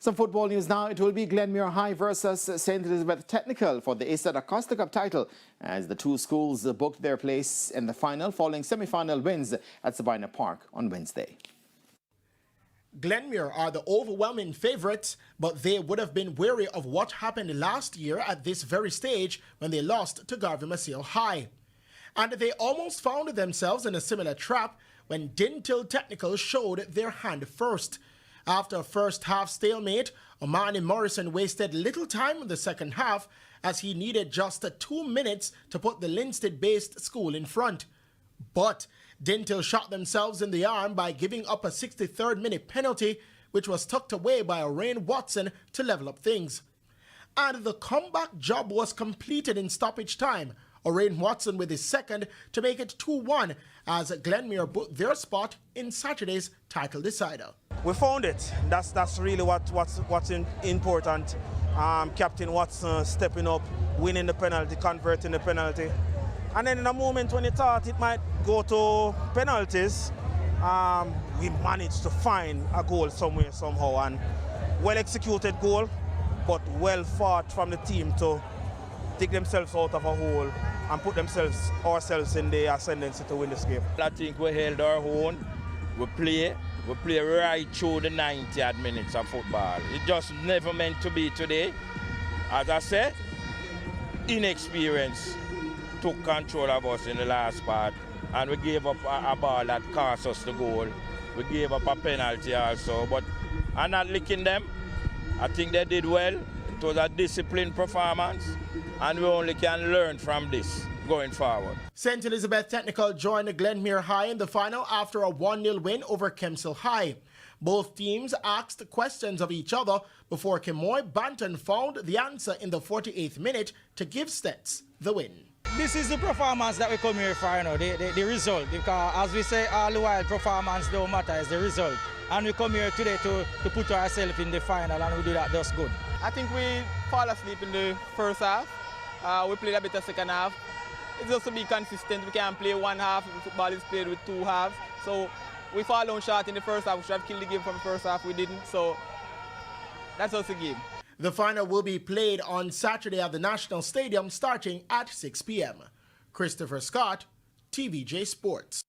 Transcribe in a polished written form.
Some football news now. It will be Glenmuir High versus St. Elizabeth Technical for the Dacosta Cup title as the two schools booked their place in the final following semi-final wins at Sabina Park on Wednesday. Glenmuir are the overwhelming favourites, but they would have been wary of what happened last year at this very stage when they lost to Garvey-Maceo High. And they almost found themselves in a similar trap when Dintil Technical showed their hand first. After a first half stalemate, Omani Morrison wasted little time in the second half as he needed just 2 minutes to put the Linstead-based school in front. But Dintil shot themselves in the arm by giving up a 63rd minute penalty, which was tucked away by Orain Watson to level up things. And the comeback job was completed in stoppage time, Orain Watson with his second to make it 2-1 as Glenmuir booked their spot in Saturday's title decider. We found it. That's really what's important. Captain Watson stepping up, winning the penalty, converting the penalty. And then in a moment when you thought it might go to penalties, we managed to find a goal somewhere, somehow. And well-executed goal, but well fought from the team to dig themselves out of a hole and put ourselves in the ascendancy to win this game. I think we held our own. We play right through the 90 minutes of football. It just never meant to be today. As I said, inexperience took control of us in the last part, and we gave up a ball that cost us the goal. We gave up a penalty also, but I'm not licking them. I think they did well. It was a disciplined performance, and we only can learn from this going forward. St. Elizabeth Technical joined Glenmuir High in the final after a 1-0 win over Kempsey High. Both teams asked questions of each other before Kemoy Banton found the answer in the 48th minute to give STETHS the win. This is the performance that we come here for, you know, the result. Because as we say all the while, performance don't matter, it's the result. And we come here today to put ourselves in the final, and we do that just good. I think we fall asleep in the first half. We played a bit of second half. It's just to be consistent. We can't play one half. Football is played with 2 halves. So we fall down short in the first half. We should have killed the game from the first half. We didn't. So that's just the game. The final will be played on Saturday at the National Stadium starting at 6 p.m. Christopher Scott, TVJ Sports.